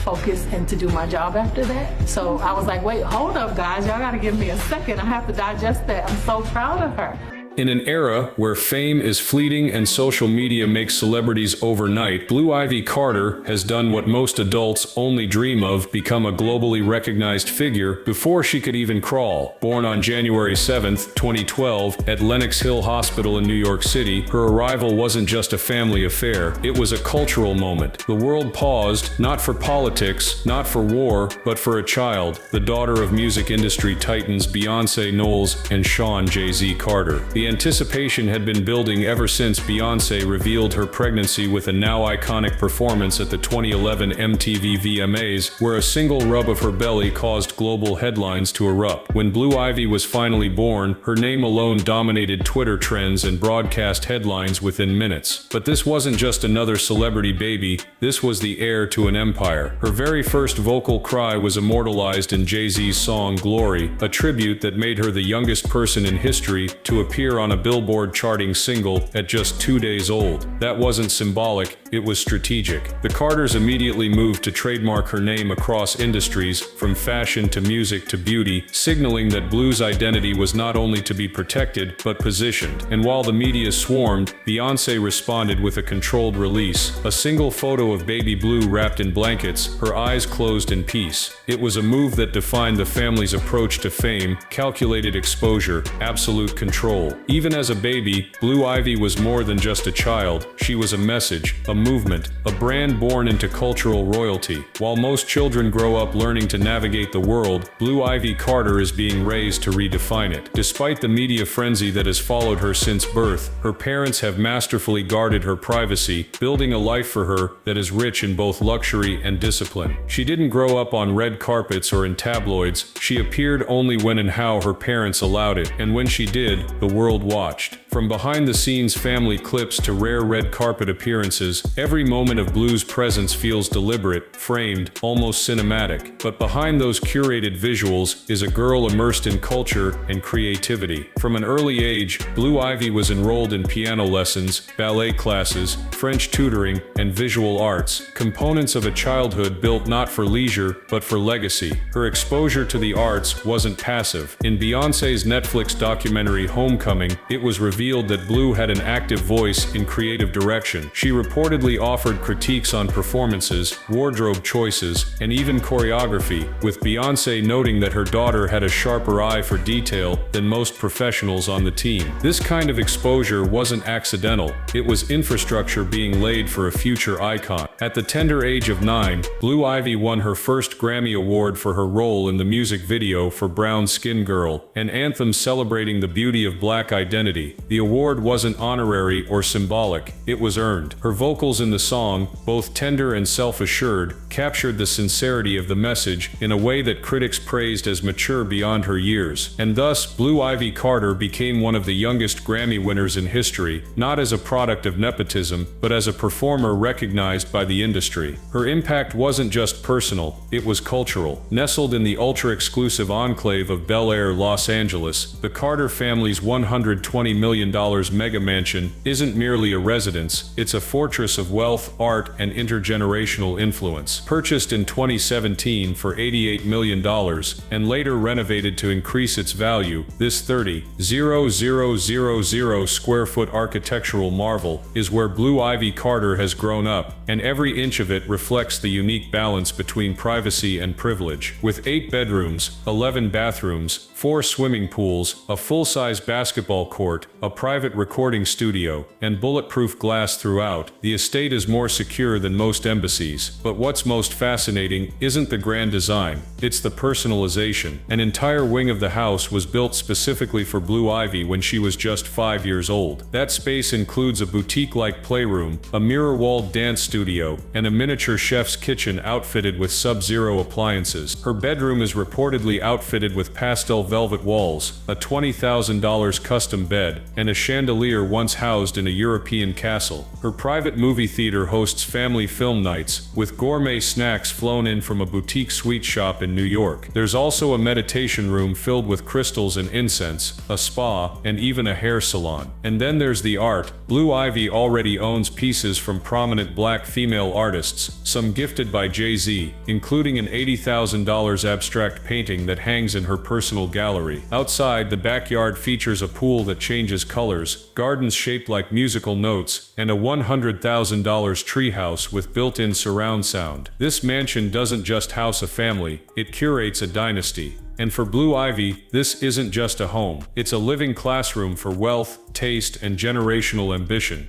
focus and to do my job after that. So I was like, wait, hold up, guys. Y'all got to give me a second. I have to digest that. I'm so proud of her. In an era where fame is fleeting and social media makes celebrities overnight, Blue Ivy Carter has done what most adults only dream of: become a globally recognized figure before she could even crawl. Born on January 7, 2012, at Lenox Hill Hospital in New York City, her arrival wasn't just a family affair, it was a cultural moment. The world paused, not for politics, not for war, but for a child, the daughter of music industry titans Beyoncé Knowles and Sean Jay-Z Carter. The anticipation had been building ever since Beyoncé revealed her pregnancy with a now iconic performance at the 2011 MTV VMAs, where a single rub of her belly caused global headlines to erupt. When Blue Ivy was finally born, her name alone dominated Twitter trends and broadcast headlines within minutes. But this wasn't just another celebrity baby, this was the heir to an empire. Her very first vocal cry was immortalized in Jay-Z's song Glory, a tribute that made her the youngest person in history to appear on a Billboard charting single at just 2 days old. That wasn't symbolic, it was strategic. The Carters immediately moved to trademark her name across industries, from fashion to music to beauty, signaling that Blue's identity was not only to be protected, but positioned. And while the media swarmed, Beyoncé responded with a controlled release, a single photo of baby Blue wrapped in blankets, her eyes closed in peace. It was a move that defined the family's approach to fame: calculated exposure, absolute control. Even as a baby, Blue Ivy was more than just a child. She was a message, a movement, a brand born into cultural royalty. While most children grow up learning to navigate the world, Blue Ivy Carter is being raised to redefine it. Despite the media frenzy that has followed her since birth, her parents have masterfully guarded her privacy, building a life for her that is rich in both luxury and discipline. She didn't grow up on red carpets or in tabloids. She appeared only when and how her parents allowed it, and when she did, the world watched. From behind-the-scenes family clips to rare red carpet appearances, every moment of Blue's presence feels deliberate, framed, almost cinematic. But behind those curated visuals is a girl immersed in culture and creativity. From an early age, Blue Ivy was enrolled in piano lessons, ballet classes, French tutoring, and visual arts, components of a childhood built not for leisure, but for legacy. Her exposure to the arts wasn't passive. In Beyoncé's Netflix documentary Homecoming, it was revealed that Blue had an active voice in creative direction. She reportedly offered critiques on performances, wardrobe choices, and even choreography, with Beyoncé noting that her daughter had a sharper eye for detail than most professionals on the team. This kind of exposure wasn't accidental, it was infrastructure being laid for a future icon. At the tender age of 9, Blue Ivy won her first Grammy Award for her role in the music video for Brown Skin Girl, an anthem celebrating the beauty of Black identity. The award wasn't honorary or symbolic, it was earned. Her vocals in the song, both tender and self-assured, captured the sincerity of the message in a way that critics praised as mature beyond her years. And thus, Blue Ivy Carter became one of the youngest Grammy winners in history, not as a product of nepotism, but as a performer recognized by the industry. Her impact wasn't just personal, it was cultural. Nestled in the ultra-exclusive enclave of Bel Air, Los Angeles, the Carter family's $120 million mega mansion isn't merely a residence, it's a fortress of wealth, art, and intergenerational influence. Purchased in 2017 for $88 million and later renovated to increase its value, this 30,000 square foot architectural marvel is where Blue Ivy Carter has grown up, and every inch of it reflects the unique balance between privacy and privilege. With 8 bedrooms, 11 bathrooms, 4 swimming pools, a full-size basketball court, a private recording studio, and bulletproof glass throughout, the estate is more secure than most embassies. But what's most fascinating isn't the grand design, it's the personalization. An entire wing of the house was built specifically for Blue Ivy when she was just 5 years old. That space includes a boutique-like playroom, a mirror-walled dance studio, and a miniature chef's kitchen outfitted with Sub-Zero appliances. Her bedroom is reportedly outfitted with pastel velvet walls, a $20,000 custom bed, and a chandelier once housed in a European castle. Her private movie theater hosts family film nights, with gourmet snacks flown in from a boutique sweet shop in New York. There's also a meditation room filled with crystals and incense, a spa, and even a hair salon. And then there's the art. Blue Ivy already owns pieces from prominent black female artists, some gifted by Jay-Z, including an $80,000 abstract painting that hangs in her personal gallery. Outside, the backyard features a pool that changes colors, gardens shaped like musical notes, and a $100,000 treehouse with built-in surround sound. This mansion doesn't just house a family, it curates a dynasty. And for Blue Ivy, this isn't just a home. It's a living classroom for wealth, taste, and generational ambition.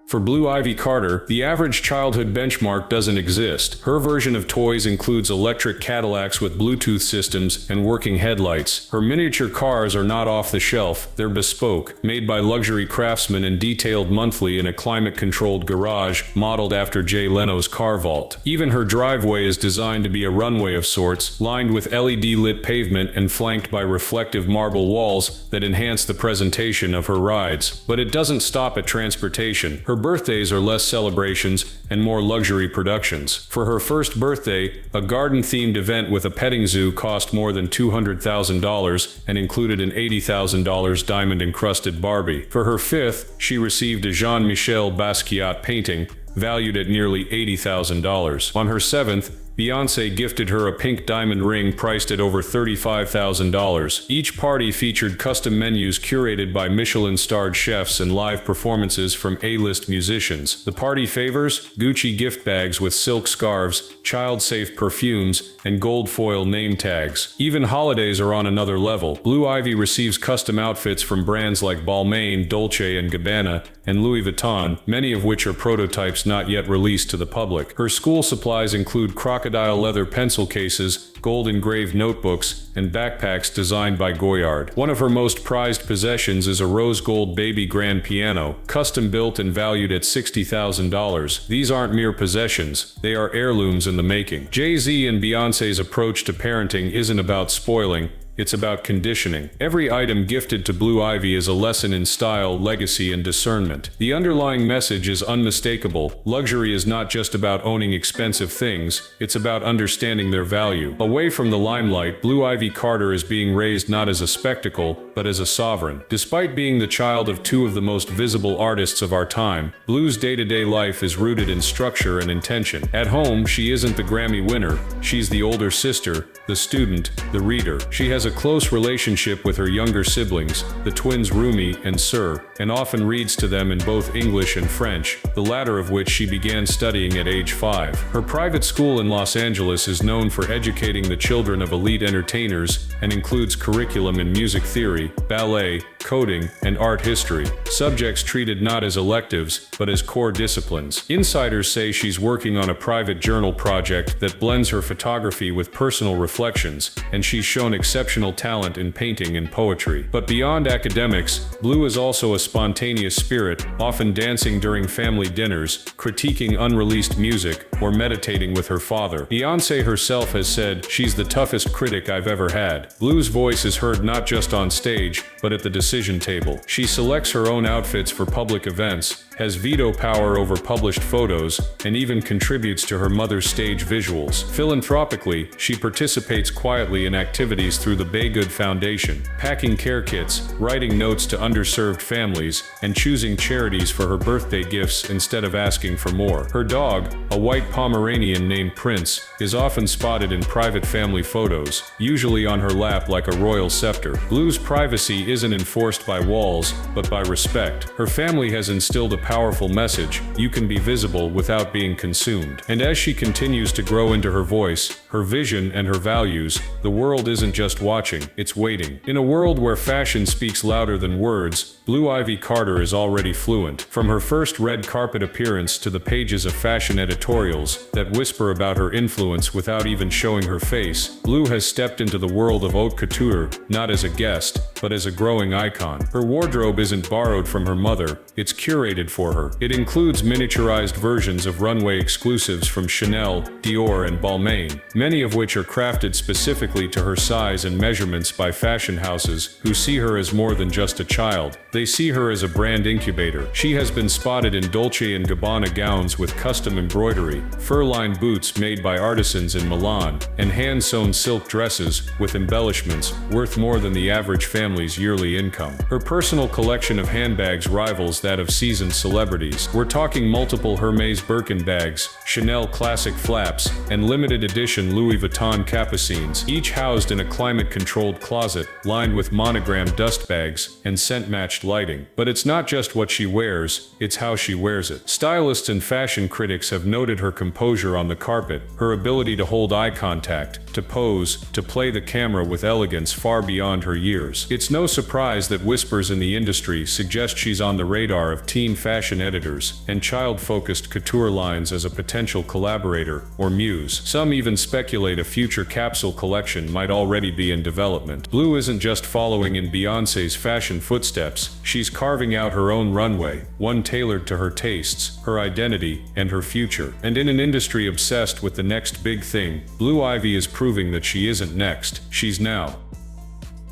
For Blue Ivy Carter, the average childhood benchmark doesn't exist. Her version of toys includes electric Cadillacs with Bluetooth systems and working headlights. Her miniature cars are not off the shelf, they're bespoke, made by luxury craftsmen and detailed monthly in a climate-controlled garage modeled after Jay Leno's car vault. Even her driveway is designed to be a runway of sorts, lined with LED-lit pavement and flanked by reflective marble walls that enhance the presentation of her rides. But it doesn't stop at transportation. Her birthdays are less celebrations and more luxury productions. For her first birthday, a garden-themed event with a petting zoo cost more than $200,000 and included an $80,000 diamond-encrusted Barbie. For her fifth, she received a Jean-Michel Basquiat painting, valued at nearly $80,000. On her seventh, Beyoncé gifted her a pink diamond ring priced at over $35,000. Each party featured custom menus curated by Michelin-starred chefs and live performances from A-list musicians. The party favors: Gucci gift bags with silk scarves, child-safe perfumes, and gold foil name tags. Even holidays are on another level. Blue Ivy receives custom outfits from brands like Balmain, Dolce & Gabbana, and Louis Vuitton, many of which are prototypes not yet released to the public. Her school supplies include crocodile leather pencil cases, gold-engraved notebooks, and backpacks designed by Goyard. One of her most prized possessions is a rose gold baby grand piano, custom-built and valued at $60,000. These aren't mere possessions, they are heirlooms in the making. Jay-Z and Beyoncé's approach to parenting isn't about spoiling, it's about conditioning. Every item gifted to Blue Ivy is a lesson in style, legacy, and discernment. The underlying message is unmistakable. Luxury is not just about owning expensive things, it's about understanding their value. Away from the limelight, Blue Ivy Carter is being raised not as a spectacle, but as a sovereign. Despite being the child of two of the most visible artists of our time, Blue's day-to-day life is rooted in structure and intention. At home, she isn't the Grammy winner, she's the older sister, the student, the reader. She has a close relationship with her younger siblings, the twins Rumi and Sir, and often reads to them in both English and French, the latter of which she began studying at age 5. Her private school in Los Angeles is known for educating the children of elite entertainers and includes curriculum in music theory, ballet, coding, and art history, subjects treated not as electives, but as core disciplines. Insiders say she's working on a private journal project that blends her photography with personal reflections, and she's shown exceptional talent in painting and poetry. But beyond academics, Blue is also a spontaneous spirit, often dancing during family dinners, critiquing unreleased music, or meditating with her father. Beyoncé herself has said, "She's the toughest critic I've ever had." Blue's voice is heard not just on stage, but at the decision table. She selects her own outfits for public events, has veto power over published photos, and even contributes to her mother's stage visuals. Philanthropically, she participates quietly in activities through the Baygood Foundation, packing care kits, writing notes to underserved families, and choosing charities for her birthday gifts instead of asking for more. Her dog, a white Pomeranian named Prince, is often spotted in private family photos, usually on her lap like a royal scepter. Blue's privacy isn't enforced by walls, but by respect. Her family has instilled a powerful message: you can be visible without being consumed. And as she continues to grow into her voice, her vision, and her values, the world isn't just watching, it's waiting. In a world where fashion speaks louder than words, Blue Ivy Carter is already fluent. From her first red carpet appearance to the pages of fashion editorials that whisper about her influence without even showing her face, Blue has stepped into the world of haute couture, not as a guest, but as a growing icon. Her wardrobe isn't borrowed from her mother, it's curated for her. It includes miniaturized versions of runway exclusives from Chanel, Dior, and Balmain, many of which are crafted specifically to her size and measurements by fashion houses who see her as more than just a child. They see her as a brand incubator. She has been spotted in Dolce & Gabbana gowns with custom embroidery, fur-lined boots made by artisans in Milan, and hand-sewn silk dresses with embellishments worth more than the average family's yearly income. Her personal collection of handbags rivals that of seasoned celebrities. We're talking multiple Hermès Birkin bags, Chanel classic flaps, and limited edition Louis Vuitton capucines, each housed in a climate-controlled closet lined with monogrammed dust bags and scent-matched lighting. But it's not just what she wears, it's how she wears it. Stylists and fashion critics have noted her composure on the carpet, her ability to hold eye contact, to pose, to play the camera with elegance far beyond her years. It's no surprise that whispers in the industry suggest she's on the radar of teen fashion editors and child-focused couture lines as a potential collaborator or muse. Some even speculate a future capsule collection might already be in development. Blue isn't just following in Beyoncé's fashion footsteps, she's carving out her own runway, one tailored to her tastes, her identity, and her future. And in an industry obsessed with the next big thing, Blue Ivy is proving that she isn't next, she's now.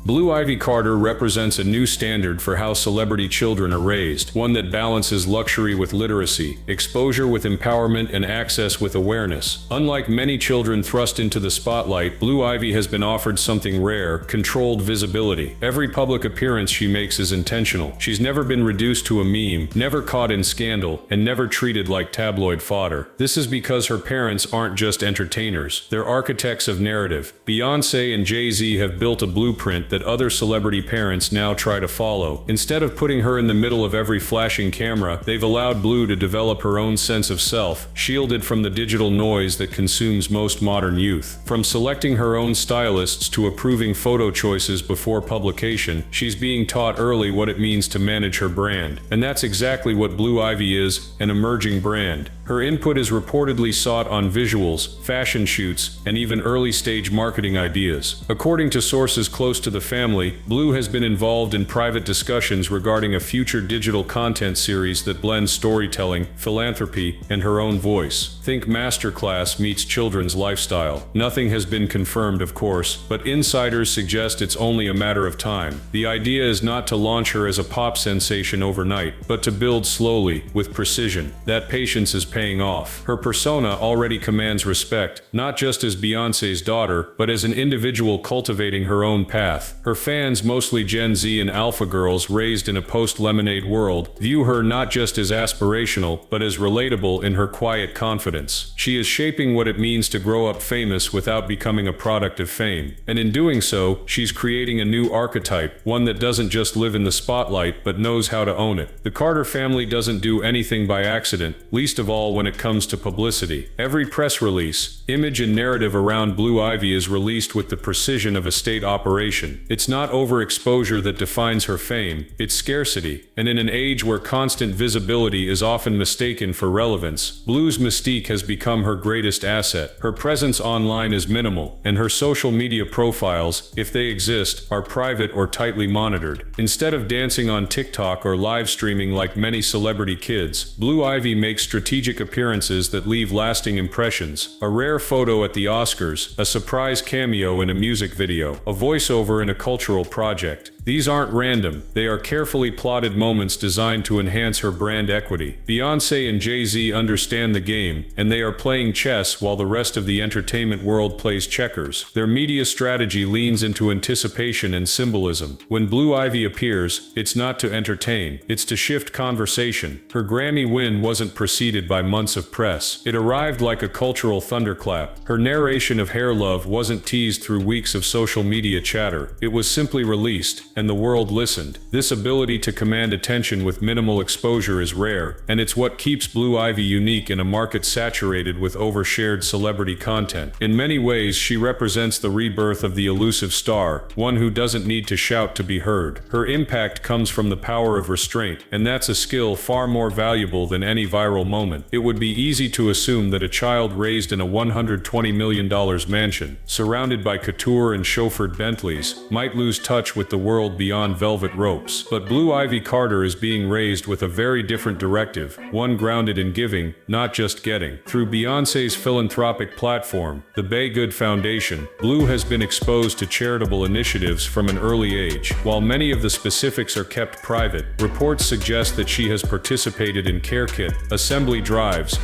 Blue Ivy Carter represents a new standard for how celebrity children are raised, one that balances luxury with literacy, exposure with empowerment, and access with awareness. Unlike many children thrust into the spotlight, Blue Ivy has been offered something rare: controlled visibility. Every public appearance she makes is intentional. She's never been reduced to a meme, never caught in scandal, and never treated like tabloid fodder. This is because her parents aren't just entertainers, they're architects of narrative. Beyoncé and Jay-Z have built a blueprint that other celebrity parents now try to follow. Instead of putting her in the middle of every flashing camera, they've allowed Blue to develop her own sense of self, shielded from the digital noise that consumes most modern youth. From selecting her own stylists to approving photo choices before publication, she's being taught early what it means to manage her brand. And that's exactly what Blue Ivy is, an emerging brand. Her input is reportedly sought on visuals, fashion shoots, and even early-stage marketing ideas. According to sources close to the family, Blue has been involved in private discussions regarding a future digital content series that blends storytelling, philanthropy, and her own voice. Think masterclass meets children's lifestyle. Nothing has been confirmed, of course, but insiders suggest it's only a matter of time. The idea is not to launch her as a pop sensation overnight, but to build slowly, with precision. That patience is paying off. Her persona already commands respect, not just as Beyoncé's daughter, but as an individual cultivating her own path. Her fans, mostly Gen Z and alpha girls raised in a post-Lemonade world, view her not just as aspirational, but as relatable in her quiet confidence. She is shaping what it means to grow up famous without becoming a product of fame. And in doing so, she's creating a new archetype, one that doesn't just live in the spotlight, but knows how to own it. The Carter family doesn't do anything by accident, least of all when it comes to publicity. Every press release, image, and narrative around Blue Ivy is released with the precision of a state operation. It's not overexposure that defines her fame, it's scarcity. And in an age where constant visibility is often mistaken for relevance, Blue's mystique has become her greatest asset. Her presence online is minimal, and her social media profiles, if they exist, are private or tightly monitored. Instead of dancing on TikTok or live streaming like many celebrity kids, Blue Ivy makes strategic appearances that leave lasting impressions. A rare photo at the Oscars, a surprise cameo in a music video, a voiceover in a cultural project. These aren't random, they are carefully plotted moments designed to enhance her brand equity. Beyoncé and Jay-Z understand the game, and they are playing chess while the rest of the entertainment world plays checkers. Their media strategy leans into anticipation and symbolism. When Blue Ivy appears, it's not to entertain, it's to shift conversation. Her Grammy win wasn't preceded by months of press. It arrived like a cultural thunderclap. Her narration of Hair Love wasn't teased through weeks of social media chatter. It was simply released, and the world listened. This ability to command attention with minimal exposure is rare, and it's what keeps Blue Ivy unique in a market saturated with overshared celebrity content. In many ways, she represents the rebirth of the elusive star, one who doesn't need to shout to be heard. Her impact comes from the power of restraint, and that's a skill far more valuable than any viral moment. It would be easy to assume that a child raised in a $120 million mansion, surrounded by couture and chauffeured Bentleys, might lose touch with the world beyond velvet ropes. But Blue Ivy Carter is being raised with a very different directive, one grounded in giving, not just getting. Through Beyoncé's philanthropic platform, the Bay Good Foundation, Blue has been exposed to charitable initiatives from an early age. While many of the specifics are kept private, reports suggest that she has participated in care kit, assembly drives,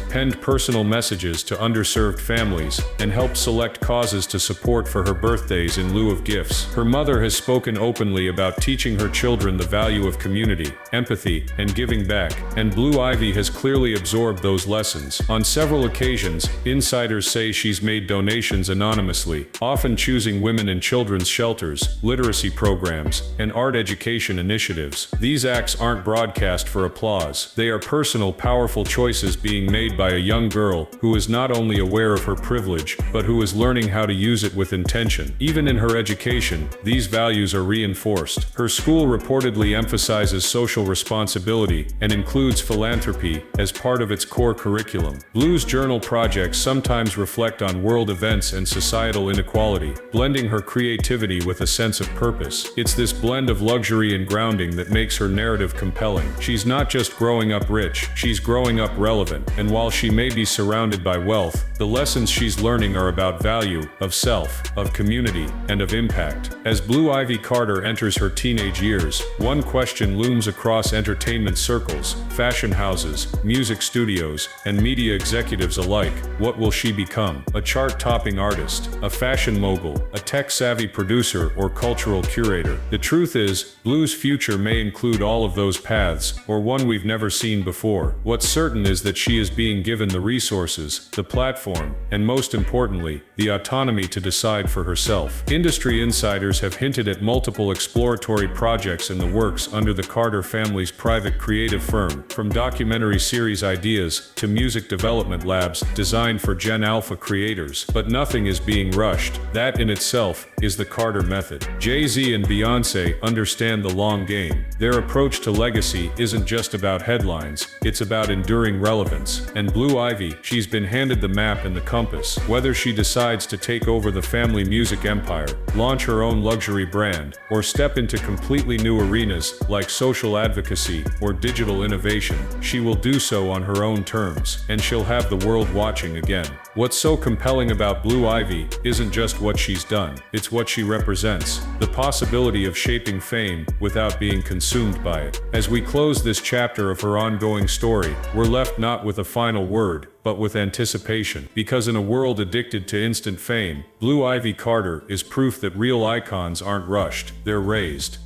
penned personal messages to underserved families, and helped select causes to support for her birthdays in lieu of gifts. Her mother has spoken openly about teaching her children the value of community, empathy, and giving back, and Blue Ivy has clearly absorbed those lessons. On several occasions, insiders say she's made donations anonymously, often choosing women and children's shelters, literacy programs, and art education initiatives. These acts aren't broadcast for applause. They are personal, powerful choices being made by a young girl who is not only aware of her privilege, but who is learning how to use it with intention. Even in her education, these values are reinforced. Her school reportedly emphasizes social responsibility and includes philanthropy as part of its core curriculum. Blue's journal projects sometimes reflect on world events and societal inequality, blending her creativity with a sense of purpose. It's this blend of luxury and grounding that makes her narrative compelling. She's not just growing up rich, she's growing up relevant, and while she may be surrounded by wealth, the lessons she's learning are about value, of self, of community, and of impact. As Blue Ivy Carter enters her teenage years, one question looms across entertainment circles, fashion houses, music studios, and media executives alike. What will she become? A chart-topping artist, a fashion mogul, a tech-savvy producer, or cultural curator? The truth is, Blue's future may include all of those paths, or one we've never seen before. What's certain is that she is being given the resources, the platform, and most importantly, the autonomy to decide for herself. Industry insiders have hinted at multiple exploratory projects in the works under the Carter family's private creative firm, from documentary series ideas to music development labs designed for Gen Alpha creators. But nothing is being rushed. That in itself is the Carter method. Jay-Z and Beyoncé understand the long game. Their approach to legacy isn't just about headlines, it's about enduring relevance. And Blue Ivy, she's been handed the map and the compass. Whether she decides to take over the family music empire, launch her own luxury brand, or step into completely new arenas like social advocacy or digital innovation, she will do so on her own terms, and she'll have the world watching again. What's so compelling about Blue Ivy isn't just what she's done, it's what she represents, the possibility of shaping fame without being consumed by it. As we close this chapter of her ongoing story, we're left not with a final word, but with anticipation. Because in a world addicted to instant fame, Blue Ivy Carter is proof that real icons aren't rushed, they're raised.